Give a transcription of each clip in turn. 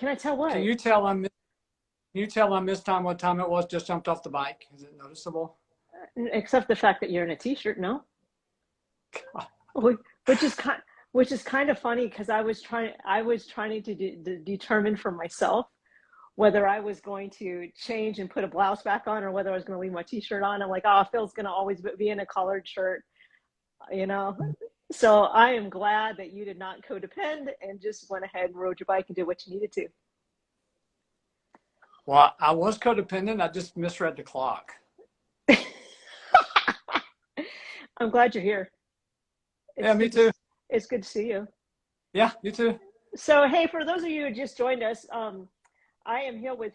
Can I tell what? Can you tell I'm Can you tell on this time what time it was? Just jumped off the bike. Is it noticeable? Except the fact that you're in a t-shirt, no? Which is kind of funny because I was trying to determine for myself whether I was going to change and put a blouse back on or whether I was going to leave my t-shirt on. I'm like, oh, Phil's going to always be in a collared shirt, you know? So I am glad that you did not codepend and just went ahead and rode your bike and did what you needed to. Well, I was codependent. I just misread the clock. I'm glad you're here. Yeah, It's me good too. it's good to see you. Yeah, you too. So, hey, for those of you who just joined us, I am here with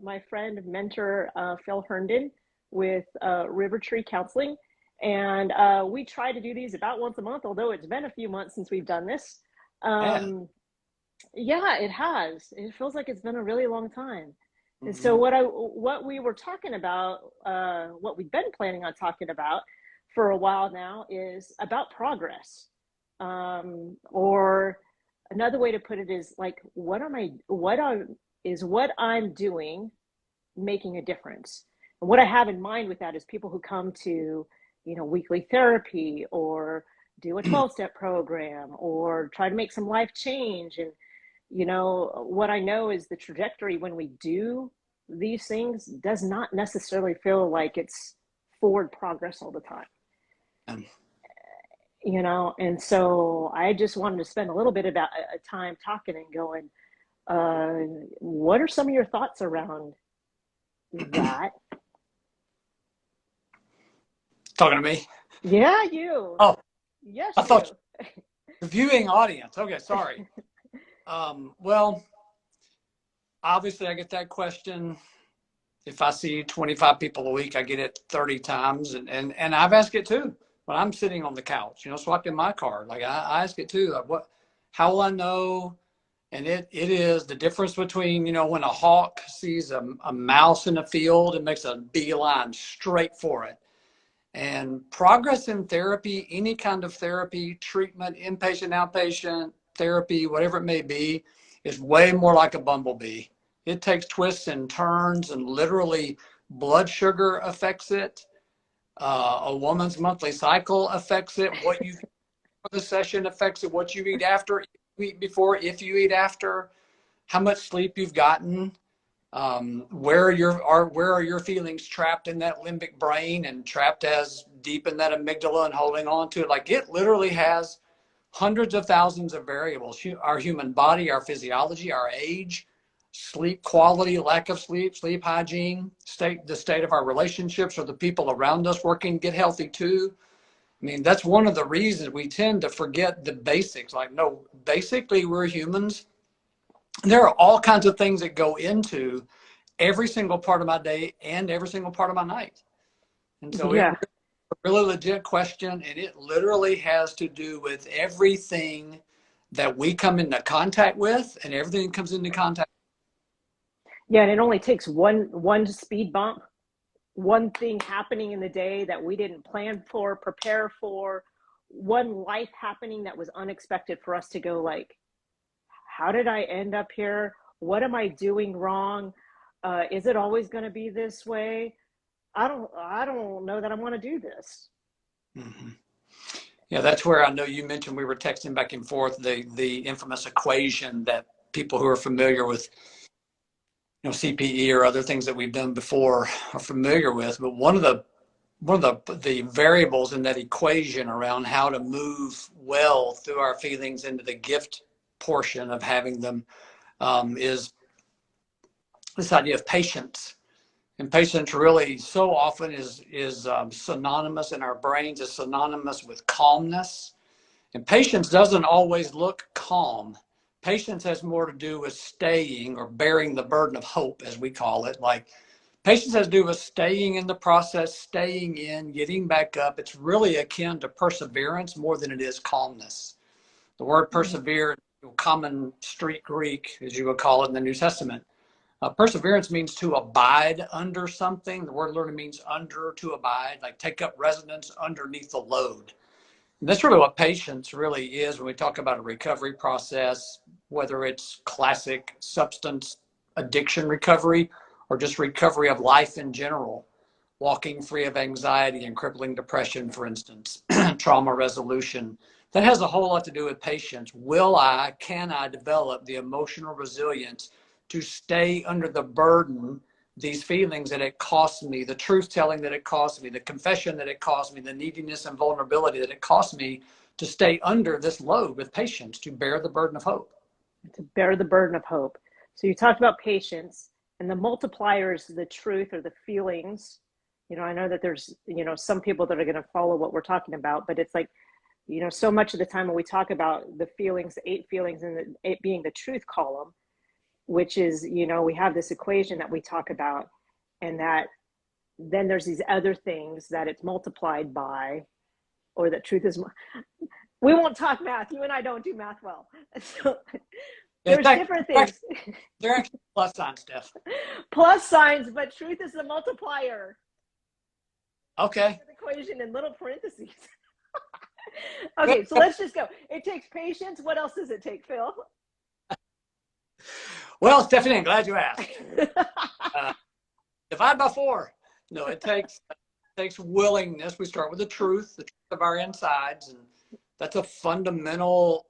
my friend, mentor, Phil Herndon with River Tree Counseling. And we try to do these about once a month, although it's been a few months since we've done this. Yeah. Yeah, it has. It feels like it's been a really long time. And so Mm-hmm. what we were talking about, what we've been planning on talking about for a while now is about progress. Or another way to put it is like, what I'm doing making a difference? And what I have in mind with that is people who come to, weekly therapy or do a 12-step program or try to make some life change. And what I know is the trajectory when we do these things does not necessarily feel like it's forward progress all the time. Um, And so I just wanted to spend a little bit about a time talking and going, what are some of your thoughts around that? Talking to me? Yeah, you. Oh, Yes, I you. thought the viewing audience. Okay, sorry. Well, obviously I get that question. If I see 25 people a week, I get it 30 times. And I've asked it too when I'm sitting on the couch, swiped in my car. Like I ask it too. Like, how will I know? And it is the difference between, when a hawk sees a mouse in a field and makes a beeline straight for it. And progress in therapy, any kind of therapy, treatment, inpatient, outpatient therapy, whatever it may be, is way more like a bumblebee. It takes twists and turns, and literally blood sugar affects it. A woman's monthly cycle affects it. What you eat for the session affects it. What you eat after, if you eat before, if you eat after, how much sleep you've gotten. Where are your feelings trapped in that limbic brain and trapped as deep in that amygdala and holding on to it? Like it literally has hundreds of thousands of variables. Our human body, our physiology, our age, sleep quality, lack of sleep, sleep hygiene, the state of our relationships or the people around us working, get healthy too. I mean, that's one of the reasons we tend to forget the basics. Like, no, basically we're humans. There are all kinds of things that go into every single part of my day and every single part of my night. And so Yeah. a really legit question, and it literally has to do with everything that we come into contact with and everything that comes into contact. Yeah, and it only takes one speed bump, one thing happening in the day that we didn't plan for, prepare for, one life happening that was unexpected for us to go like, how did I end up here? What am I doing wrong? Is it always going to be this way? I don't know that I want to do this. Mm-hmm. Yeah, that's where I know you mentioned we were texting back and forth the infamous equation that people who are familiar with CPE or other things that we've done before are familiar with. But one of the variables in that equation around how to move well through our feelings into the gift portion of having them is this idea of patience. And patience really so often is synonymous in our brains, is synonymous with calmness. And patience doesn't always look calm. Patience has more to do with staying or bearing the burden of hope, as we call it. Like patience has to do with staying in the process, staying in, getting back up. It's really akin to perseverance more than it is calmness. The word persevere, common street Greek, as you would call it in the New Testament. Perseverance means to abide under something. The word literally means under, to abide, like take up residence underneath the load. And that's really what patience really is when we talk about a recovery process, whether it's classic substance addiction recovery or just recovery of life in general, walking free of anxiety and crippling depression, for instance, trauma resolution. That has a whole lot to do with patience. Can I develop the emotional resilience to stay under the burden, these feelings that it costs me, the truth telling that it costs me, the confession that it costs me, the neediness and vulnerability that it costs me, to stay under this load with patience, to bear the burden of hope. To bear the burden of hope. So you talked about patience, and the multiplier is the truth or the feelings. I know that there's, some people that are going to follow what we're talking about, but it's like, so much of the time when we talk about the feelings, the 8 feelings, and the 8 being the truth column, which is, we have this equation that we talk about, and that then there's these other things that it's multiplied by, or that truth is, we won't talk math. You and I don't do math well. So there's different things. They're actually plus signs, Steph. Plus signs, but truth is the multiplier. Okay. Equation in little parentheses. Okay, so let's just go. It takes patience. What else does it take, Phil? Well, Stephanie, I'm glad you asked. Divide by 4. No, it takes willingness. We start with the truth of our insides, and that's a fundamental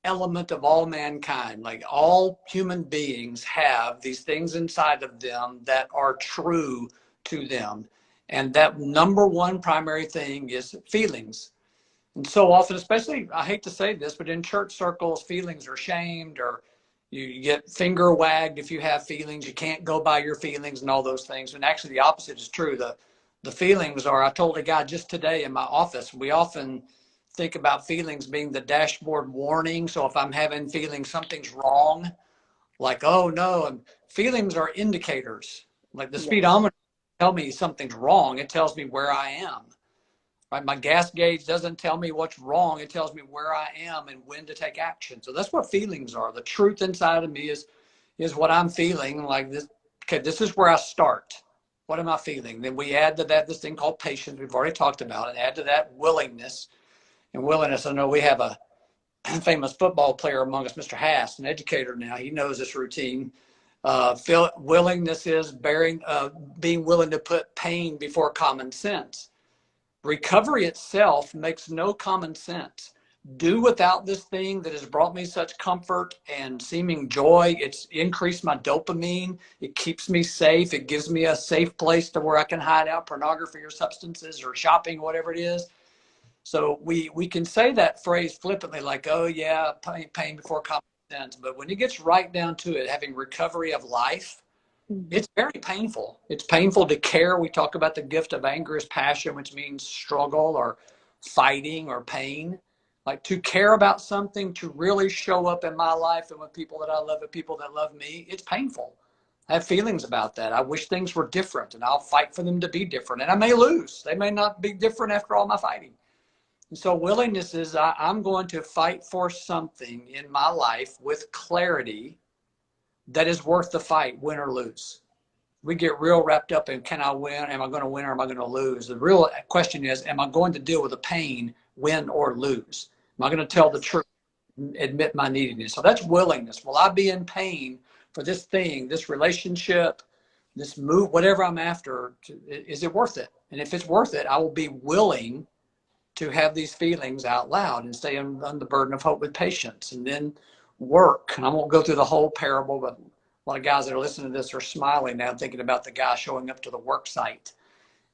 element of all mankind. Like, all human beings have these things inside of them that are true to them. And that number one primary thing is feelings. And so often, especially, I hate to say this, but in church circles, feelings are shamed, or you get finger wagged if you have feelings. You can't go by your feelings and all those things. And actually the opposite is true. The feelings are, I told a guy just today in my office, we often think about feelings being the dashboard warning. So if I'm having feelings something's wrong, like, oh no, and feelings are indicators. Like the speedometer tell me something's wrong. It tells me where I am. Right? My gas gauge doesn't tell me what's wrong. It tells me where I am and when to take action. So that's what feelings are. The truth inside of me is what I'm feeling. Like this. Okay, this is where I start. What am I feeling? Then we add to that this thing called patience we've already talked about, and add to that willingness. And willingness, I know we have a famous football player among us, Mr. Hass, an educator now. He knows this routine. Willingness is being willing to put pain before common sense. Recovery itself makes no common sense. Do without this thing that has brought me such comfort and seeming joy. It's increased my dopamine. It keeps me safe. It gives me a safe place to where I can hide out pornography or substances or shopping, whatever it is. So we can say that phrase flippantly, like, oh yeah, pain before common sense. But when it gets right down to it, having recovery of life, it's very painful. It's painful to care. We talk about the gift of anger as passion, which means struggle or fighting or pain. Like, to care about something, to really show up in my life and with people that I love and people that love me, it's painful. I have feelings about that. I wish things were different, and I'll fight for them to be different. And I may lose. They may not be different after all my fighting. And so willingness is I'm going to fight for something in my life with clarity that is worth the fight, win or lose. We get real wrapped up in, can I win? Am I going to win or am I going to lose? The real question is, am I going to deal with the pain, win or lose? Am I going to tell the truth, admit my neediness? So that's willingness. Will I be in pain for this thing, this relationship, this move, whatever I'm after? Is it worth it? And if it's worth it, I will be willing to have these feelings out loud and stay on the burden of hope with patience, and then work. And I won't go through the whole parable, but a lot of guys that are listening to this are smiling now, thinking about the guy showing up to the work site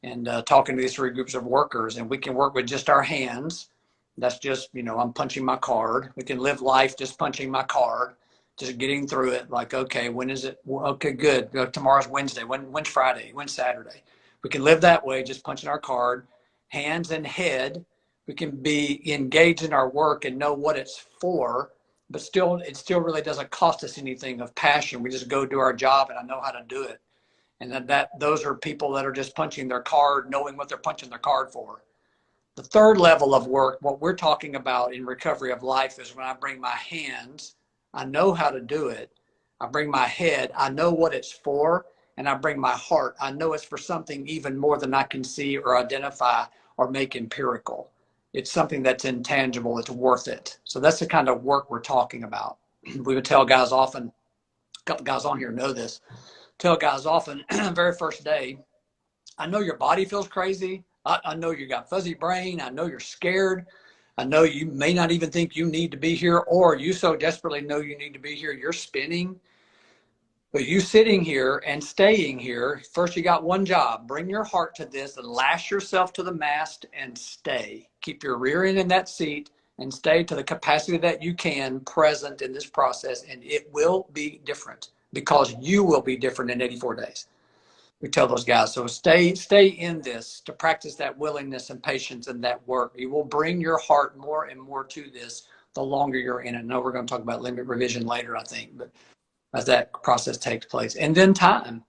and talking to these 3 groups of workers. And we can work with just our hands. That's just, I'm punching my card. We can live life just punching my card, just getting through it. Like, okay, when is it? Okay, good. Tomorrow's Wednesday. When's Friday? When's Saturday? We can live that way, just punching our card. Hands and head, we can be engaged in our work and know what it's for, but it still really doesn't cost us anything of passion. We just go do our job, and I know how to do it. And those are people that are just punching their card, knowing what they're punching their card for. The third level of work, what we're talking about in recovery of life, is when I bring my hands, I know how to do it. I bring my head, I know what it's for. And I bring my heart, I know it's for something even more than I can see or identify or make empirical. It's something that's intangible. It's worth it. So that's the kind of work we're talking about. we would tell guys often, a couple guys on here know this, tell guys often, very first day, I know your body feels crazy. I know you got fuzzy brain. I know you're scared. I know you may not even think you need to be here, or you so desperately know you need to be here, you're spinning. But you sitting here and staying here, first you got one job. Bring your heart to this and lash yourself to the mast and stay. Keep your rear end in that seat and stay to the capacity that you can present in this process. And it will be different because you will be different in 84 days. We tell those guys, so stay in this to practice that willingness and patience and that work. You will bring your heart more and more to this the longer you're in it. I know we're going to talk about limit revision later, I think, but as that process takes place. And then time.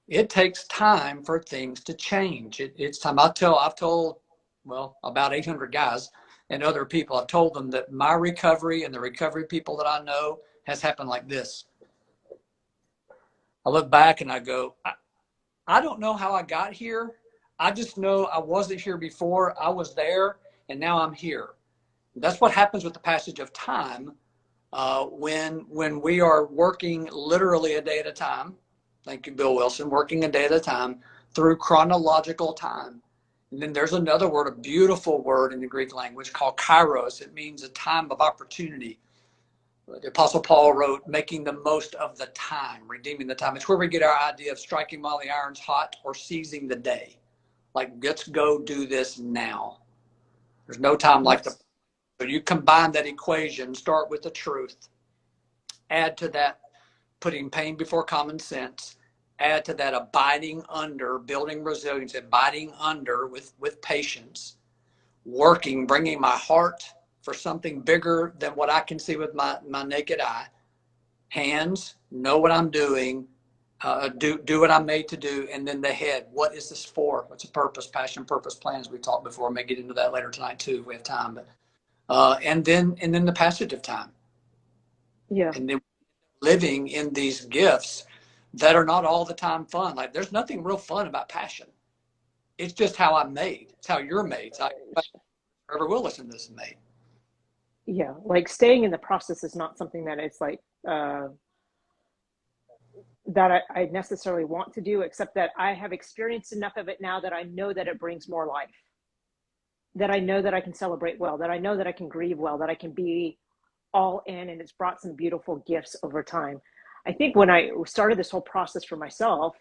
It takes time for things to change. It's time. I've told, well, about 800 guys and other people, I've told them that my recovery and the recovery people that I know has happened like this. I look back and I go, I don't know how I got here. I just know I wasn't here before. I was there and now I'm here. That's what happens with the passage of time. When we are working literally a day at a time, thank you, Bill Wilson, working a day at a time through chronological time. And then there's another word, a beautiful word in the Greek language called kairos. It means a time of opportunity. The Apostle Paul wrote, making the most of the time, redeeming the time. It's where we get our idea of striking while the iron's hot or seizing the day. Like, let's go do this now. There's no time like the. So you combine that equation, start with the truth, add to that putting pain before common sense, add to that abiding under, building resilience, abiding under with patience, working, bringing my heart for something bigger than what I can see with my naked eye, hands, know what I'm doing, do what I'm made to do, and then the head, what is this for? What's the purpose, passion, purpose, plans we talked before. I may get into that later tonight too if we have time, but and then the passage of time. Yeah. And then living in these gifts that are not all the time fun. Like, there's nothing real fun about passion. It's just how I'm made. It's how you're made. It's how whoever will listen to this is made. Yeah. Like staying in the process is not something that it's like, that I necessarily want to do, except that I have experienced enough of it now that I know that it brings more life. That I know that I can celebrate well, that I know that I can grieve well, that I can be all in, and it's brought some beautiful gifts over time. I think when I started this whole process for myself,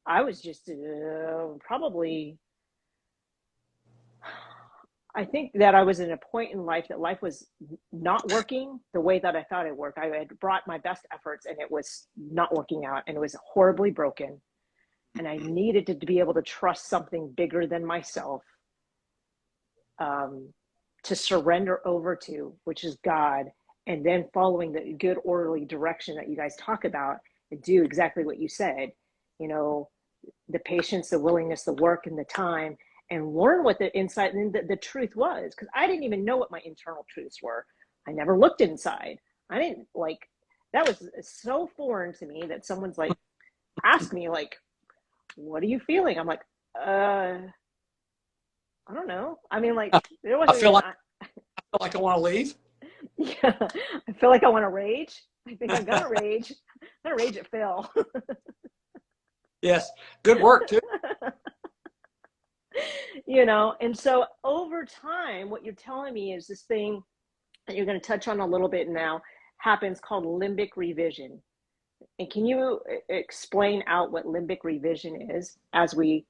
I was just probably, I think that I was in a point in life that life was not working the way that I thought it worked. I had brought my best efforts and it was not working out and it was horribly broken. And I needed to be able to trust something bigger than myself, to surrender over to, which is God, and then following the good orderly direction that you guys talk about and do exactly what you said, the patience, the willingness, the work, and the time, and learn what the insight and the truth was, because I didn't even know what my internal truths were. I never looked inside. I didn't that was so foreign to me that someone's like asked me like, what are you feeling? I'm like, I don't know. I mean, like, there wasn't I feel even, like I want to leave. yeah, I feel like I want to rage. I think I'm gonna rage. I'm gonna rage at Phil. Yes, good work too. And so over time, what you're telling me is this thing that you're going to touch on a little bit now happens called limbic revision. And can you explain out what limbic revision is as we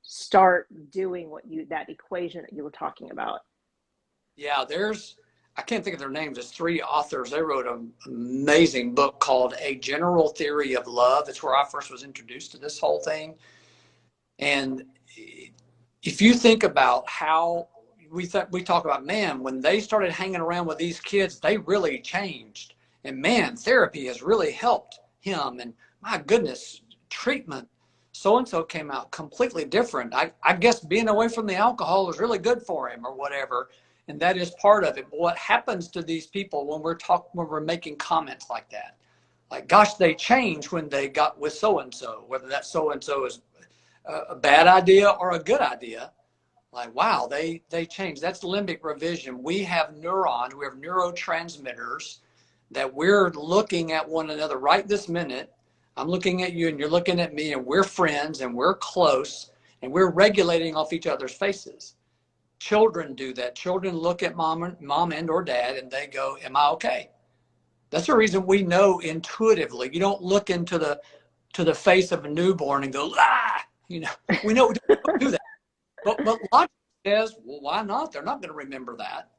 start doing that equation that you were talking about? Yeah, I can't think of their names. There's 3 authors. They wrote an amazing book called A General Theory of Love. It's where I first was introduced to this whole thing. And if you think about how we talk about, man, when they started hanging around with these kids, they really changed. And man, therapy has really helped him. And my goodness, treatment, so-and-so came out completely different. I guess being away from the alcohol was really good for him or whatever. And that is part of it. But what happens to these people when we're making comments like that? Like, gosh, they changed when they got with so-and-so, whether that so-and-so is a bad idea or a good idea. Like, wow, they changed. That's limbic revision. We have neurons, we have neurotransmitters that we're looking at one another right this minute. I'm looking at you and you're looking at me, and we're friends and we're close and we're regulating off each other's faces. Children do that. Children look at mom and or dad and they go, am I okay? That's the reason we know intuitively. You don't look into the face of a newborn and go, ah, we know we don't do that. But logic says, well, why not? They're not going to remember that,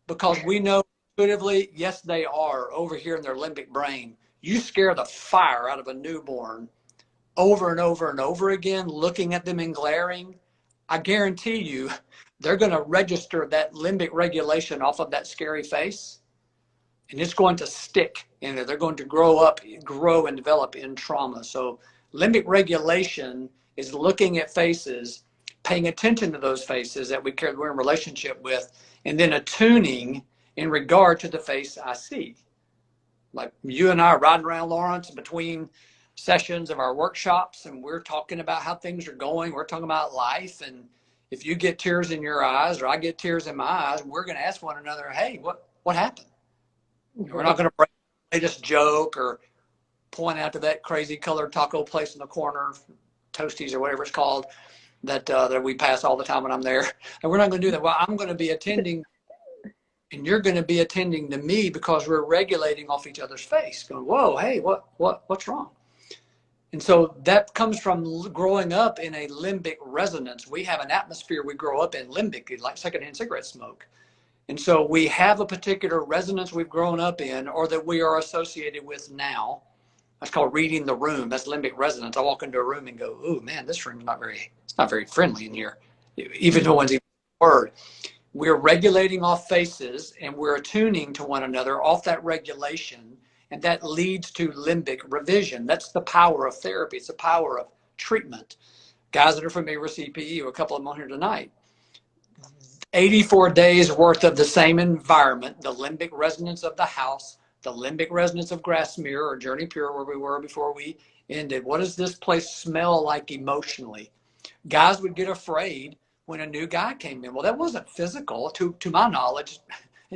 because we know intuitively, yes, they are over here in their limbic brain. You scare the fire out of a newborn over and over and over again, looking at them and glaring. I guarantee you, they're going to register that limbic regulation off of that scary face, and it's going to stick in there. They're going to grow and develop in trauma. So limbic regulation is looking at faces, paying attention to those faces that we're in relationship with, and then attuning in regard to the face I see. Like you and I are riding around, Lawrence, between sessions of our workshops, and we're talking about how things are going. We're talking about life. And if you get tears in your eyes or I get tears in my eyes, we're going to ask one another, hey, what happened? We're not going to break the latest joke or point out to that crazy colored taco place in the corner, Toasties or whatever it's called, that we pass all the time when I'm there. And we're not going to do that. Well, I'm going to be attending, and you're going to be attending to me, because we're regulating off each other's face, going, whoa, hey, what's wrong? And so that comes from growing up in a limbic resonance. We have an atmosphere we grow up in, limbic, like secondhand cigarette smoke. And so we have a particular resonance we've grown up in, or that we are associated with now. That's called reading the room. That's limbic resonance. I walk into a room and go, oh man, this room's it's not very friendly in here. Even though one's even a word. We're regulating off faces, and we're attuning to one another off that regulation. And that leads to limbic revision. That's the power of therapy. It's the power of treatment. Guys that are familiar with CPE, a couple of them on here tonight, 84 days worth of the same environment, the limbic resonance of the house, the limbic resonance of Grassmere or Journey Pure, where we were before we ended. What does this place smell like emotionally? Guys would get afraid when a new guy came in. Well, that wasn't physical to my knowledge.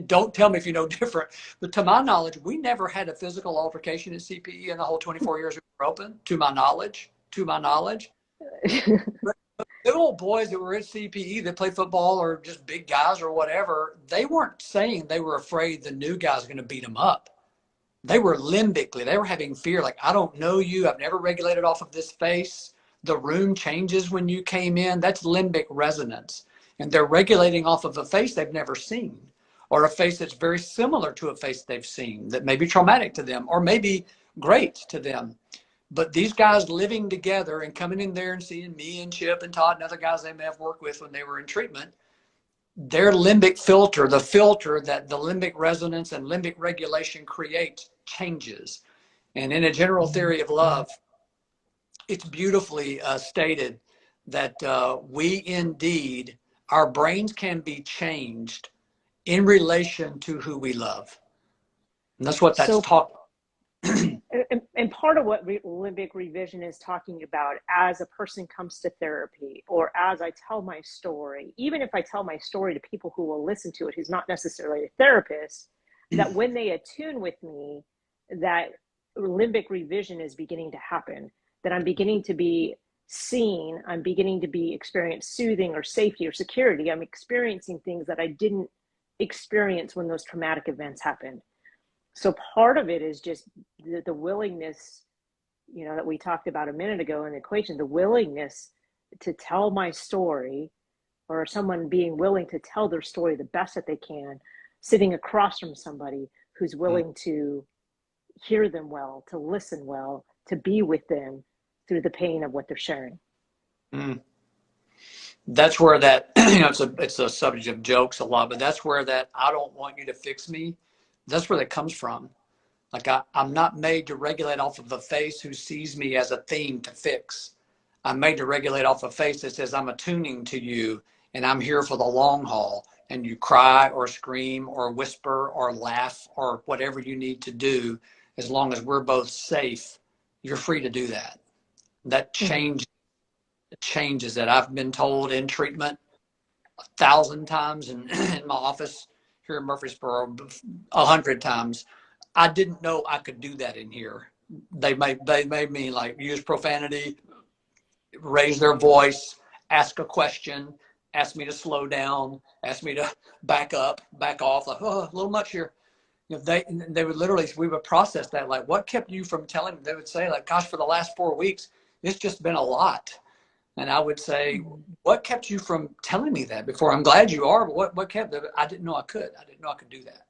Don't tell me if you know different, but to my knowledge, we never had a physical altercation at CPE in the whole 24 years we were open, to my knowledge. But the old boys that were at CPE that play football or just big guys or whatever, they weren't saying they were afraid the new guy's going to beat them up. They were limbically, they were having fear, like, I don't know you, I've never regulated off of this face. The room changes when you came in. That's limbic resonance. And they're regulating off of a face they've never seen, or a face that's very similar to a face they've seen that may be traumatic to them or maybe great to them. But these guys living together and coming in there and seeing me and Chip and Todd and other guys they may have worked with when they were in treatment, their limbic filter, the filter that the limbic resonance and limbic regulation create, changes. And in a general theory of love, it's beautifully stated that we indeed, our brains can be changed in relation to who we love. And that's what that's taught. And part of what limbic revision is talking about, as a person comes to therapy, or as I tell my story, even if I tell my story to people who will listen to it, who's not necessarily a therapist, that when they attune with me, that limbic revision is beginning to happen, that I'm beginning to be seen, I'm beginning to be experience soothing or safety or security. I'm experiencing things that I didn't experience when those traumatic events happened. So part of it is just the willingness, that we talked about a minute ago in the equation, the willingness to tell my story, or someone being willing to tell their story the best that they can, sitting across from somebody who's willing to hear them well, to listen well, to be with them through the pain of what they're sharing. That's where that, it's a subject of jokes a lot, but that's where that I don't want you to fix me. That's where that comes from. Like I'm not made to regulate off of a face who sees me as a thing to fix. I'm made to regulate off a face that says I'm attuning to you and I'm here for the long haul. And you cry or scream or whisper or laugh or whatever you need to do, as long as we're both safe, you're free to do that. That changes that. I've been told in treatment 1,000 times, in my office here in Murfreesboro 100 times. I didn't know I could do that in here. They made me like use profanity, raise their voice, ask a question, ask me to slow down, ask me to back up, back off, like, oh, a little much here. You know, they would literally, we would process that, like, what kept you from telling me? They would say, like, gosh, for the last 4 weeks, it's just been a lot. And I would say, what kept you from telling me that before? I'm glad you are, but what kept it? I didn't know I could. I didn't know I could do that,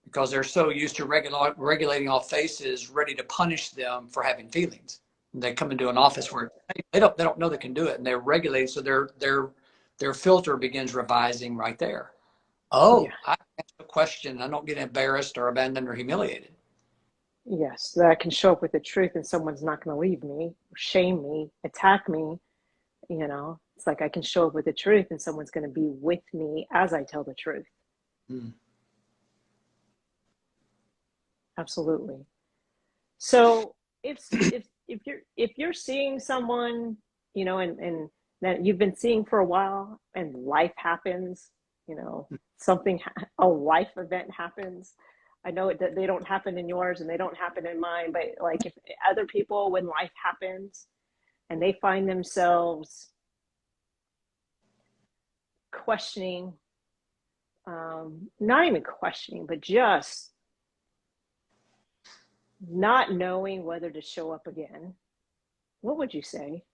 because they're so used to regulating off faces, ready to punish them for having feelings. And they come into an office where they don't know they can do it, and they're regulated, so their filter begins revising right there. Yeah. Oh, I ask a question. I don't get embarrassed or abandoned or humiliated. Yes, that I can show up with the truth and someone's not going to leave me, shame me, attack me. You know, it's like I can show up with the truth and someone's going to be with me as I tell the truth. Hmm. Absolutely. So if you're seeing someone, you know, and that you've been seeing for a while, and life happens, you know, a life event happens. I know that they don't happen in yours and they don't happen in mine, but like if other people, when life happens and they find themselves questioning, not even questioning, but just not knowing whether to show up again, what would you say?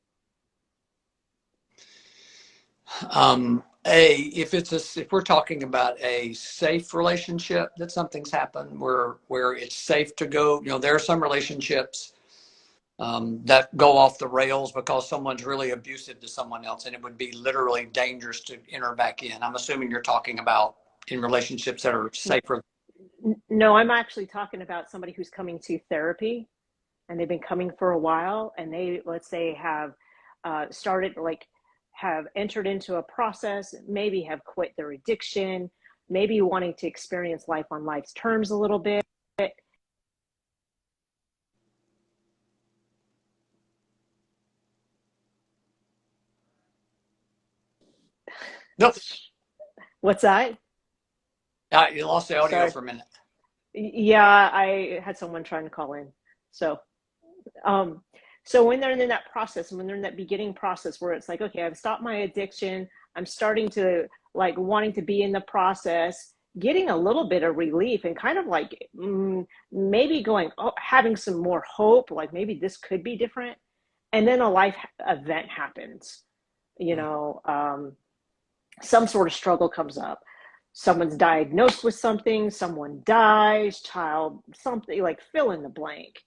If we're talking about a safe relationship, that something's happened where it's safe to go. You know, there are some relationships that go off the rails because someone's really abusive to someone else, and it would be literally dangerous to enter back in. I'm assuming you're talking about in relationships that are safer. No, I'm actually talking about somebody who's coming to therapy and they've been coming for a while, and they, let's say, have started, like, have entered into a process, maybe have quit their addiction, maybe wanting to experience life on life's terms a little bit. Nope. What's that? You lost the audio Sorry. for a minute. Yeah, I had someone trying to call in. So, um, so when they're in that process, when they're in that beginning process where it's like, okay, I've stopped my addiction, I'm starting to, like, wanting to be in the process, getting a little bit of relief and kind of like, maybe going, oh, having some more hope, like maybe this could be different. And then a life event happens, you know, some sort of struggle comes up. Someone's diagnosed with something, someone dies, child, something, like, fill in the blank,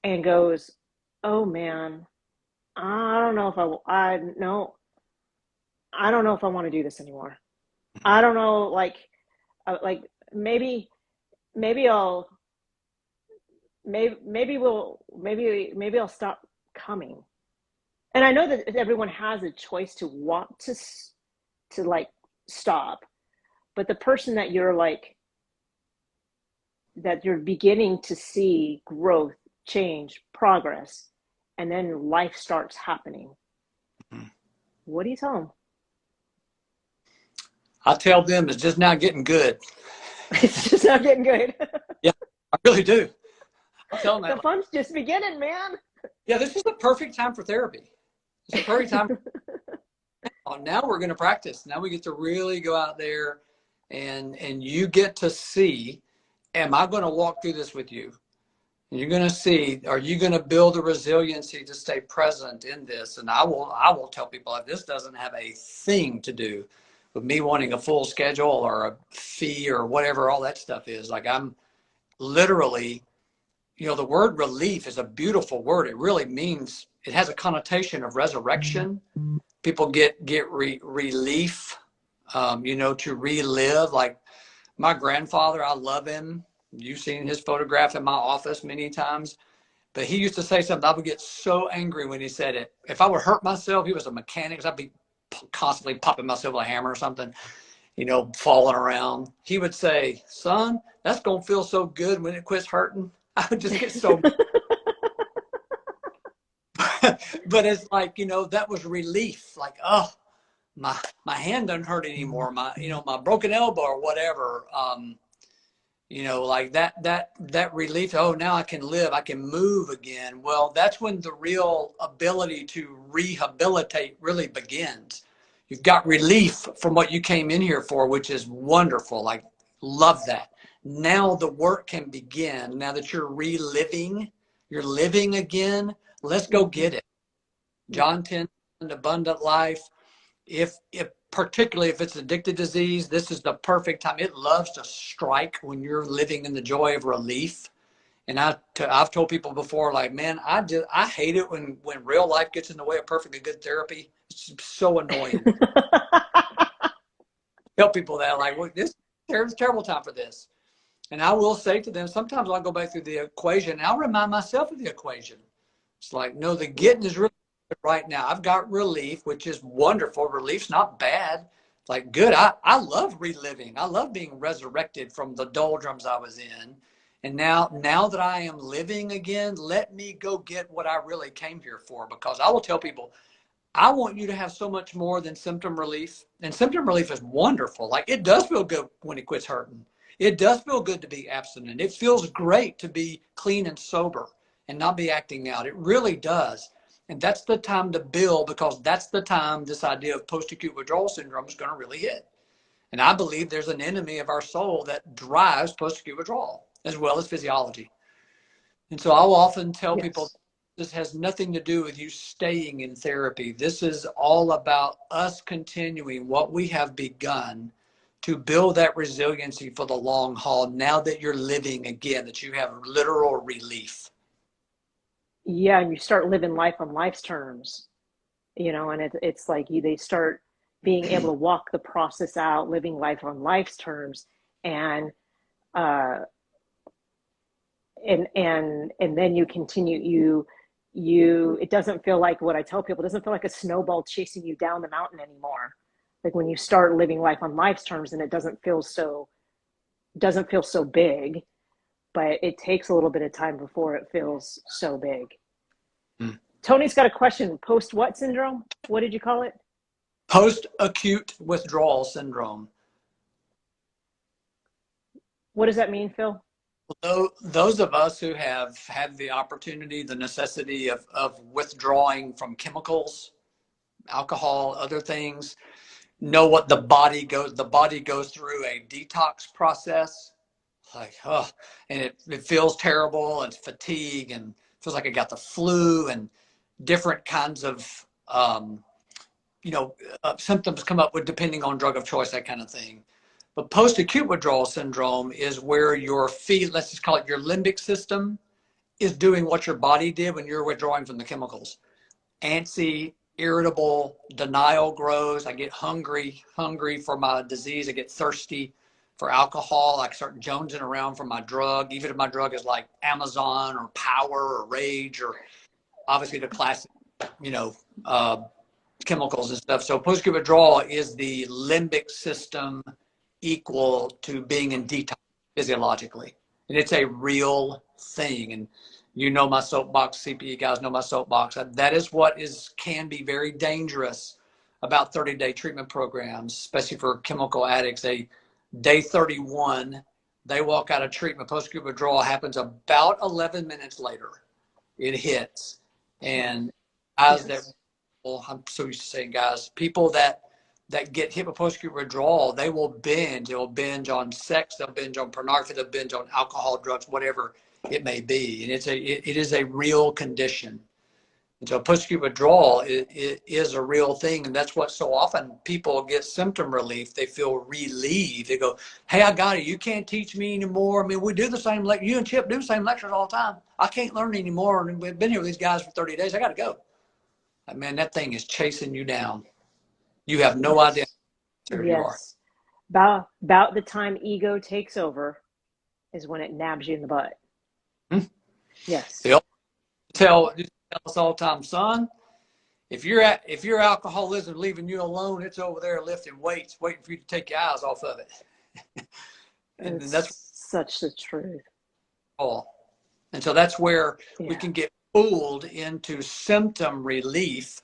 and goes, oh man, I don't know if I no, I don't know if I want to do this anymore. I don't know, like maybe maybe I'll maybe I'll stop coming. And I know that everyone has a choice to want to like stop, but the person that you're like, that you're beginning to see growth, change, progress, and then life starts happening, what do you tell them? I tell them it's just not getting good. It's just not getting good. Yeah, I really do. I tell them The that. Like, fun's just beginning, man. yeah, this is the perfect time for therapy. It's a perfect time. Now we're going to practice. Now we get to really go out there, and you get to see, am I going to walk through this with you? And you're going to see, are you going to build a resiliency to stay present in this? And I will tell people that this doesn't have a thing to do with me wanting a full schedule or a fee or whatever all that stuff is. Like, I'm literally, you know, the word relief is a beautiful word. It really means, it has a connotation of resurrection. People get relief, you know, to relive. Like my grandfather, I love him. You've seen his photograph in my office many times. But he used to say something. I would get so angry when he said it. If I would hurt myself, he was a mechanic. I'd be constantly popping myself with a hammer or something, you know, falling around. He would say, son, that's going to feel so good when it quits hurting. I would just get so, but it's like, you know, that was relief. Like, oh, my hand doesn't hurt anymore. My, you know, my broken elbow or whatever. like that relief. Oh, now I can live, I can move again. Well, that's when the real ability to rehabilitate really begins. You've got relief from what you came in here for, which is wonderful. Like, love that. Now the work can begin. Now that you're reliving, you're living again. Let's go get it. John 10, an abundant life. If particularly if it's addicted disease, this is the perfect time. It loves to strike when you're living in the joy of relief. And I've told people before, like, man, I hate it when real life gets in the way of perfectly good therapy. It's so annoying. Tell people that, like, well, this is a terrible time for this. And I will say to them, sometimes I'll go back through the equation and I'll remind myself of the equation. It's like, no, the getting is really good right now. I've got relief, which is wonderful. Relief's not bad. It's like, good. I love reliving. I love being resurrected from the doldrums I was in. And now that I am living again, let me go get what I really came here for. Because I will tell people, I want you to have so much more than symptom relief. And symptom relief is wonderful. Like, it does feel good when it quits hurting. It does feel good to be abstinent. It feels great to be clean and sober and not be acting out. It really does. And that's the time to build, because that's the time this idea of post-acute withdrawal syndrome is going to really hit. And I believe there's an enemy of our soul that drives post-acute withdrawal as well as physiology. And so I'll often tell people, this has nothing to do with you staying in therapy. This is all about us continuing what we have begun to build that resiliency for the long haul now that you're living again, that you have literal relief. Yeah, and you start living life on life's terms, and it's like they start being able to walk the process out, living life on life's terms, and then you continue. It doesn't feel like, what I tell people, it doesn't feel like a snowball chasing you down the mountain anymore. Like, when you start living life on life's terms, and it doesn't feel so big, but it takes a little bit of time before it feels so big. Tony's got a question. Post what syndrome? What did you call it? Post-acute withdrawal syndrome. What does that mean, Phil? Those of us who have had the opportunity, the necessity of withdrawing from chemicals, alcohol, other things, know what the body goes through a detox process. Like, and it feels terrible, and fatigue, and feels like I got the flu, and different kinds of symptoms come up with, depending on drug of choice, that kind of thing. But post-acute withdrawal syndrome is where let's just call it your limbic system, is doing what your body did when you're withdrawing from the chemicals. Antsy, irritable, denial grows. I get hungry for my disease. I get thirsty for alcohol. I start jonesing around for my drug, even if my drug is like Amazon or Power or Rage, or obviously the classic, chemicals and stuff. So post-acute withdrawal is the limbic system equal to being in detox physiologically. And it's a real thing. And my soapbox, CPE guys know my soapbox. That is what can be very dangerous about 30-day treatment programs, especially for chemical addicts. Day 31, they walk out of treatment. Post-acute withdrawal happens about 11 minutes later. It hits. And guys I'm so used to saying, guys, people that get hit with post-acute withdrawal, they will binge. They will binge on sex. They'll binge on pornography. They'll binge on alcohol, drugs, whatever it may be. And it is a real condition. And so post-acute withdrawal is a real thing. And that's what so often people get symptom relief. They feel relieved. They go, hey, I got it. You can't teach me anymore. I mean, we do the same, like you and Chip do the same lectures all the time. I can't learn anymore. And we've been here with these guys for 30 days. I got to go. Man, that thing is chasing you down. You have no idea where you are. About the time ego takes over is when it nabs you in the butt. Yes. They tell us all the time, son, if your alcoholism leaving you alone, it's over there lifting weights, waiting for you to take your eyes off of it. And that's such the truth. And so that's where we can get fooled into symptom relief.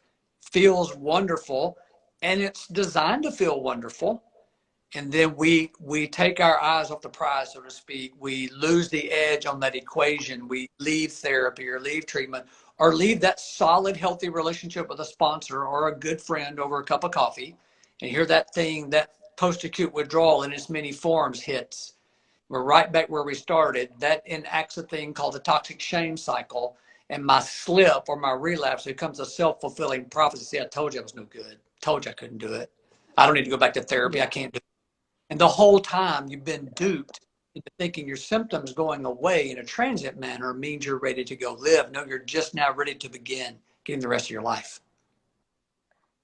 Feels wonderful, and it's designed to feel wonderful. And then we take our eyes off the prize, so to speak. We lose the edge on that equation. We leave therapy or leave treatment or leave that solid, healthy relationship with a sponsor or a good friend over a cup of coffee, and hear that thing, that post-acute withdrawal in its many forms hits. We're right back where we started. That enacts a thing called the toxic shame cycle. And my slip or my relapse becomes a self-fulfilling prophecy. See, I told you I was no good. Told you I couldn't do it. I don't need to go back to therapy. I Yeah. can't do it. And the whole time you've been duped into thinking your symptoms going away in a transient manner means you're ready to go live. No, you're just now ready to begin getting the rest of your life.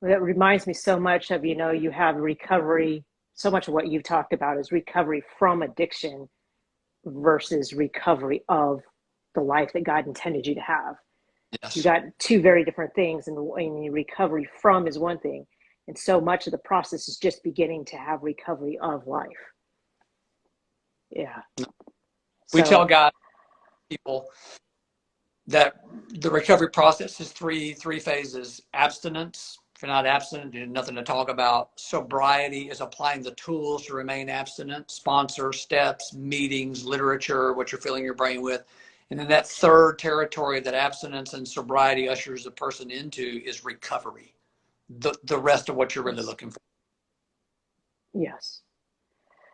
That reminds me so much of, you have recovery. So much of what you've talked about is recovery from addiction versus recovery of the life that God intended you to have. You Yes. got two very different things, and recovery from is one thing, and so much of the process is just beginning to have recovery of life. Yeah. We tell So God, people, that the recovery process is three phases. Abstinence, if you're not abstinent, there's nothing to talk about. Sobriety is applying the tools to remain abstinent, sponsor, steps, meetings, literature, what you're filling your brain with. And then that third territory that abstinence and sobriety ushers a person into is recovery, the rest of what you're really yes. looking for. Yes.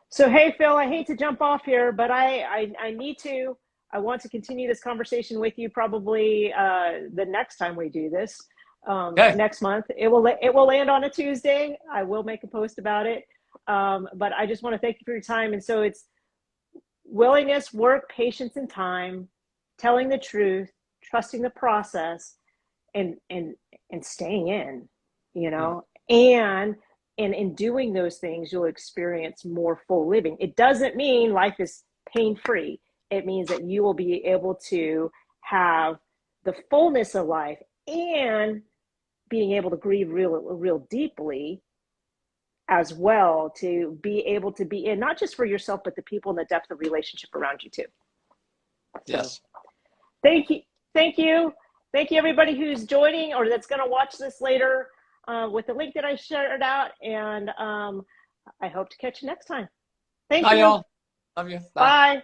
So, hey, Phil, I hate to jump off here, but I need to. I want to continue this conversation with you probably the next time we do this Okay. next month. It will land on a Tuesday. I will make a post about it. But I just want to thank you for your time. And so it's willingness, work, patience, and time, telling the truth, trusting the process, and staying in, and in doing those things, you'll experience more full living. It doesn't mean life is pain free. It means that you will be able to have the fullness of life and being able to grieve real deeply as well, to be able to be in, not just for yourself, but the people in the depth of relationship around you too. So Yes. thank you. Thank you. Thank you, everybody who's joining or that's going to watch this later with the link that I shared out. And I hope to catch you next time. Thank Bye, you. y'all. Love you. Bye. Bye.